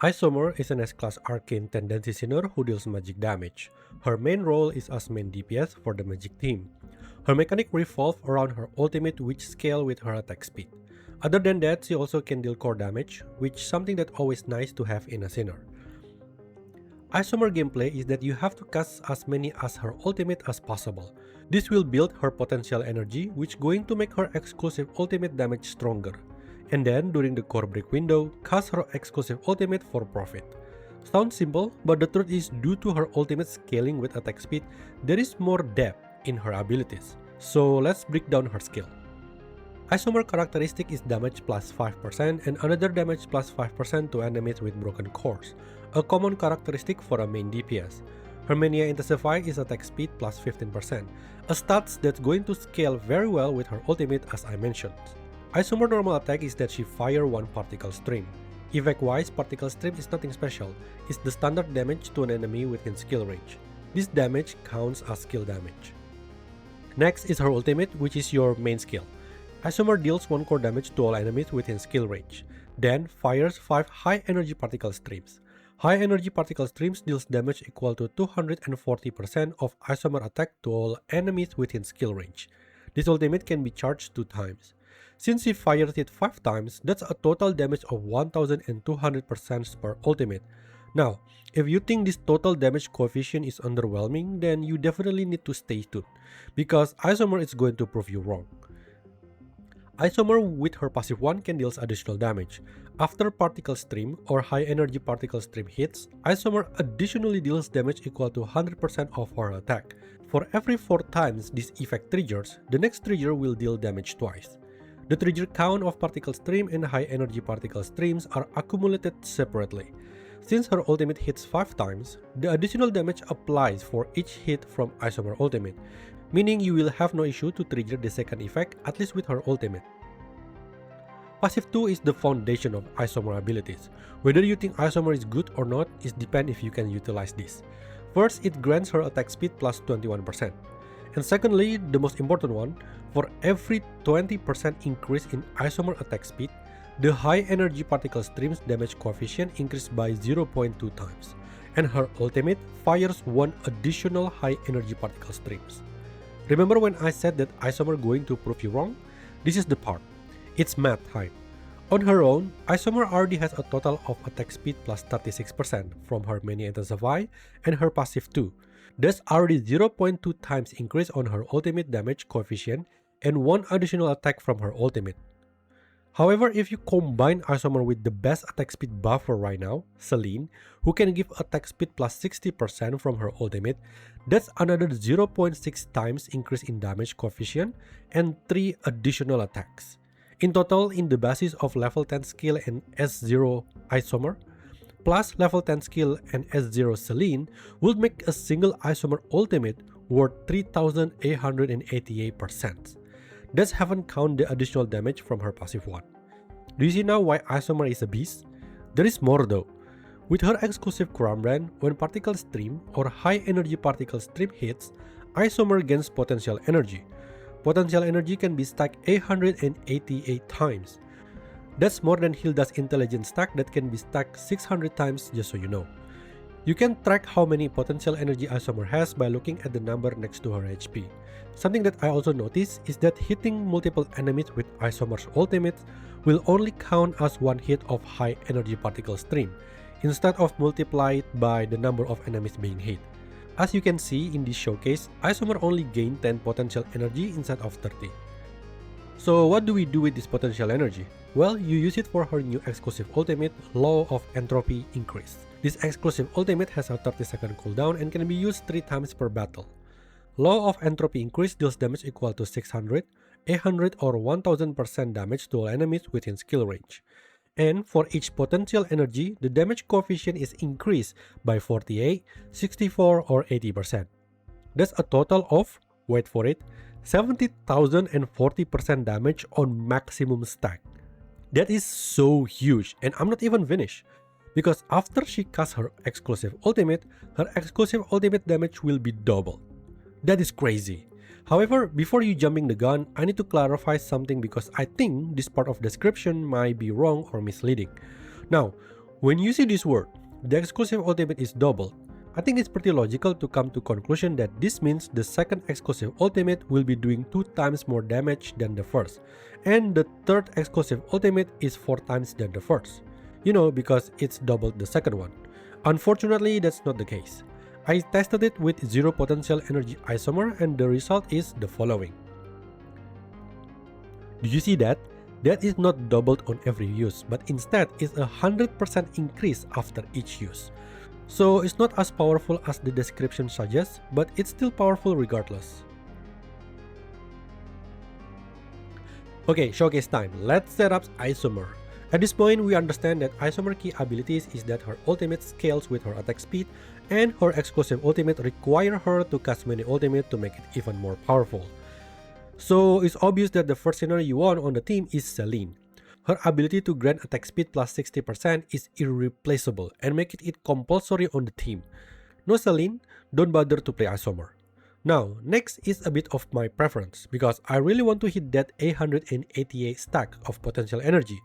Isomer is an S-class arcane tendency sinner who deals magic damage. Her main role is as main DPS for the magic team. Her mechanic revolves around her ultimate which scale with her attack speed. Other than that, she also can deal core damage, which is something that always nice to have in a sinner. Isomer gameplay is that you have to cast as many as her ultimate as possible. This will build her potential energy, which going to make her exclusive ultimate damage stronger. And then during the core break window, cast her exclusive ultimate for profit. Sounds simple, but the truth is due to her ultimate scaling with attack speed, there is more depth in her abilities. So let's break down her skill. Isomer characteristic is damage plus 5% and another damage plus 5% to enemies with broken cores, a common characteristic for a main DPS. Her Mania Intensify is attack speed plus 15%, a stats that's going to scale very well with her ultimate as I mentioned. Isomer normal attack is that she fire one particle stream. Effect wise, particle stream is nothing special, it's the standard damage to an enemy within skill range. This damage counts as skill damage. Next is her ultimate, which is your main skill. Isomer deals 1 core damage to all enemies within skill range, then fires 5 high energy particle streams. High energy particle streams deals damage equal to 240% of Isomer attack to all enemies within skill range. This ultimate can be charged 2 times. Since she fires it 5 times, that's a total damage of 1200% per ultimate. Now, if you think this total damage coefficient is underwhelming, then you definitely need to stay tuned, because Isomer is going to prove you wrong. Isomer with her passive 1 can deal additional damage. After particle stream or high energy particle stream hits, Isomer additionally deals damage equal to 100% of her attack. For every 4 times this effect triggers, the next trigger will deal damage twice. The trigger count of particle stream and high energy particle streams are accumulated separately. Since her ultimate hits 5 times, the additional damage applies for each hit from Isomer ultimate, meaning you will have no issue to trigger the second effect, at least with her ultimate. Passive 2 is the foundation of Isomer abilities. Whether you think Isomer is good or not is depend if you can utilize this. First, it grants her attack speed plus 21%. And secondly, the most important one, for every 20% increase in Isomer attack speed, the high energy particle streams damage coefficient increased by 0.2 times, and her ultimate fires 1 additional high energy particle streams. Remember when I said that Isomer going to prove you wrong? This is the part. It's math time. On her own, Isomer already has a total of attack speed plus 36% from her Mania Intensify and her passive 2. That's already 0.2 times increase on her ultimate damage coefficient and 1 additional attack from her ultimate. However, if you combine Isomer with the best attack speed buffer right now, Celine, who can give attack speed plus 60% from her ultimate, that's another 0.6 times increase in damage coefficient and 3 additional attacks. In total, in the basis of level 10 skill and S0 Isomer, plus level 10 skill and S0 Celine would make a single Isomer ultimate worth 3888%. That's haven't count the additional damage from her passive 1. Do you see now why Isomer is a beast? There is more though. With her exclusive Crown brand, when particle stream or high energy particle stream hits, Isomer gains potential energy. Potential energy can be stacked 888 times. That's more than Hilda's intelligence stack that can be stacked 600 times, just so you know. You can track how many potential energy Isomer has by looking at the number next to her HP. Something that I also noticed is that hitting multiple enemies with Isomer's ultimate will only count as 1 hit of high energy particle stream, instead of multiplied by the number of enemies being hit. As you can see in this showcase, Isomer only gained 10 potential energy instead of 30. So what do we do with this potential energy? Well, you use it for her new exclusive ultimate, Law of Entropy Increase. This exclusive ultimate has a 30-second cooldown and can be used 3 times per battle. Law of Entropy Increase deals damage equal to 600, 800 or 1000% damage to all enemies within skill range. And for each potential energy, the damage coefficient is increased by 48, 64 or 80%. That's a total of, wait for it, 70,040% damage on maximum stack. That is so huge, and I'm not even finished. Because after she casts her exclusive ultimate damage will be doubled. That is crazy. However, before you jumping the gun, I need to clarify something because I think this part of description might be wrong or misleading. Now, When you see this word, the exclusive ultimate is doubled, I think it's pretty logical to come to conclusion that this means the second exclusive ultimate will be doing 2 times more damage than the first, and the third exclusive ultimate is 4 times than the first. You know, because it's doubled the second one. Unfortunately, that's not the case. I tested it with 0 potential energy isomer and the result is the following. Do you see that? That is not doubled on every use, but instead is a 100% increase after each use. So it's not as powerful as the description suggests, but it's still powerful regardless. Okay, showcase time. Let's set up Isomer. At this point, we understand that Isomer key abilities is that her ultimate scales with her attack speed, and her exclusive ultimate require her to cast many ultimate to make it even more powerful. So it's obvious that the first scenario you want on the team is Celine. Her ability to grant attack speed plus 60% is irreplaceable and make it compulsory on the team. No Celine, don't bother to play Isomer. Now, next is a bit of my preference because I really want to hit that 888 stack of potential energy.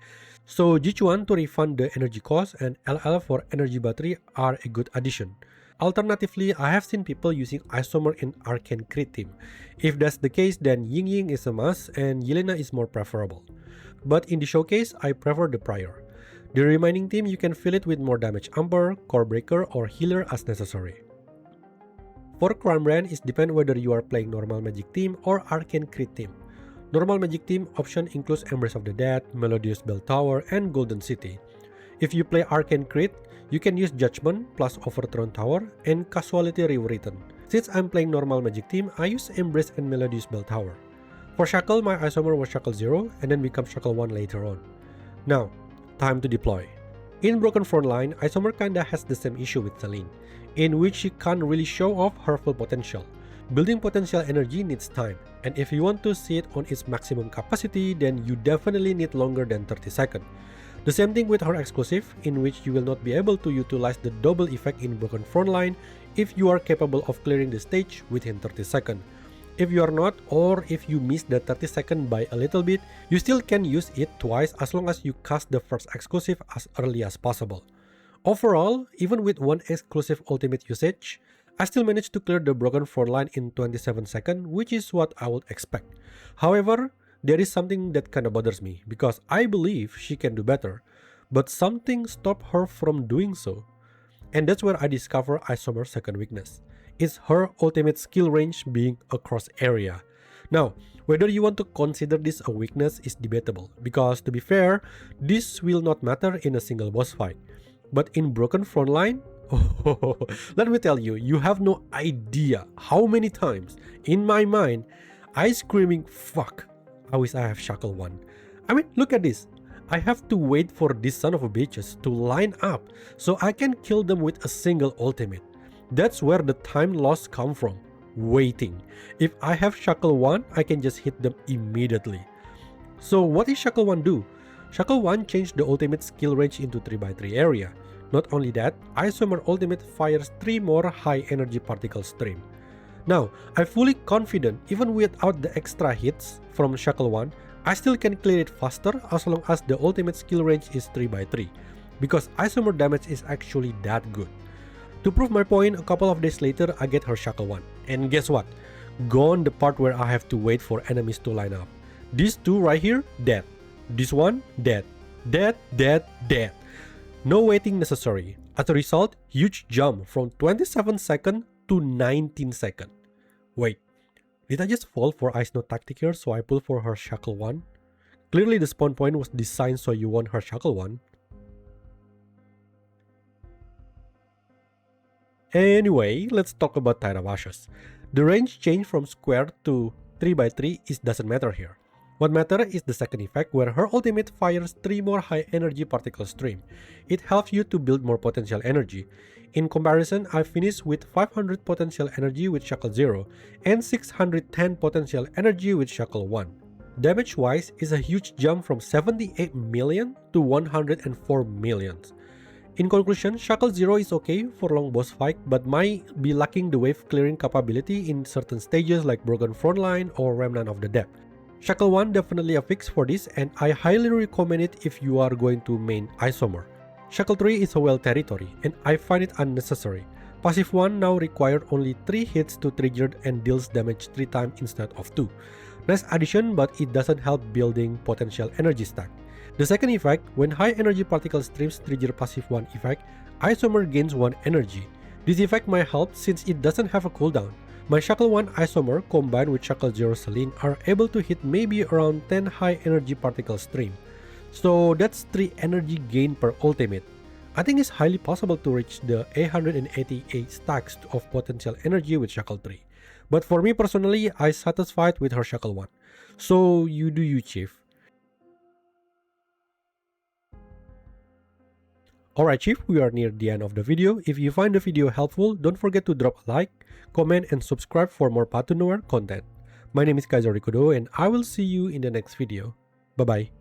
So Jichuan to refund the energy cost and LL for energy battery are a good addition. Alternatively, I have seen people using Isomer in Arcane Crit team. If that's the case, then Ying Ying is a must and Yelena is more preferable. But in the showcase, I prefer the prior. The remaining team you can fill it with more damage Amber, Core Breaker or Healer as necessary. For Crown Brand, it depends whether you are playing normal Magic team or Arcane Crit team. Normal Magic team option includes Embrace of the Dead, Melodious Bell Tower, and Golden City. If you play Arcane Crit, you can use Judgment plus Overthrown Tower and Casualty Rewritten. Since I'm playing normal Magic team, I use Embrace and Melodious Bell Tower. For Shackle, my Isomer was Shackle 0 and then become Shackle 1 later on. Now, time to deploy. In Broken Frontline, Isomer kinda has the same issue with Celine, in which she can't really show off her full potential. Building potential energy needs time, and if you want to see it on its maximum capacity, then you definitely need longer than 30 seconds. The same thing with her exclusive, in which you will not be able to utilize the double effect in Broken Frontline if you are capable of clearing the stage within 30 seconds. If you are not, or if you miss the 30 seconds by a little bit, you still can use it twice as long as you cast the first exclusive as early as possible. Overall, even with one exclusive ultimate usage, I still managed to clear the Broken Frontline in 27 seconds, which is what I would expect. However, there is something that kinda bothers me, because I believe she can do better, but something stopped her from doing so. And that's where I discover Isomer's second weakness. It's her ultimate skill range being across area. Now, whether you want to consider this a weakness is debatable, because to be fair, this will not matter in a single boss fight. But in Broken Frontline, let me tell you, you have no idea how many times, in my mind, I screaming, fuck, I wish I have Shackle 1. I mean, look at this. I have to wait for this son of a bitches to line up so I can kill them with a single ultimate. That's where the time loss come from. Waiting. If I have Shackle 1, I can just hit them immediately. So what is Shackle 1 do? Shackle 1 changed the ultimate skill range into 3x3 area. Not only that, Isomer ultimate fires 3 more high energy particle stream. Now, I'm fully confident even without the extra hits from Shackle 1, I still can clear it faster as long as the ultimate skill range is 3x3, because Isomer damage is actually that good. To prove my point, a couple of days later I get her Shackle 1, and guess what? Gone the part where I have to wait for enemies to line up. These two right here, dead. This one, dead. Dead, dead, dead. No waiting necessary. As a result, huge jump from 27 seconds to 19 seconds. Wait, did I just fall for Ice No tactic here so I pull for her Shackle 1? Clearly the spawn point was designed so you want her Shackle 1. Anyway, let's talk about Tide of Ashes. The range change from square to 3x3 doesn't matter here. What matters is the second effect where her ultimate fires 3 more high energy particle stream. It helps you to build more potential energy. In comparison, I finished with 500 potential energy with Shackle 0 and 610 potential energy with Shackle 1. Damage wise is a huge jump from 78 million to 104 million. In conclusion, Shackle 0 is okay for long boss fight but might be lacking the wave clearing capability in certain stages like Broken Frontline or Remnant of the Dead. Shackle 1 definitely a fix for this and I highly recommend it if you are going to main Isomer. Shackle 3 is a well territory, and I find it unnecessary. Passive 1 now required only 3 hits to trigger and deals damage 3 times instead of 2. Nice addition, but it doesn't help building potential energy stack. The second effect, when high energy particle streams trigger passive 1 effect, Isomer gains 1 energy. This effect might help since it doesn't have a cooldown. My Shackle 1 Isomer combined with Shackle 0 Celine are able to hit maybe around 10 high energy particle stream. So that's 3 energy gain per ultimate. I think it's highly possible to reach the 888 stacks of potential energy with Shackle 3. But for me personally, I'm satisfied with her Shackle 1. So you do you, Chief. Alright Chief, we are near the end of the video. If you find the video helpful, don't forget to drop a like, comment and subscribe for more Path to Nowhere content. My name is Kaiza and I will see you in the next video. Bye bye.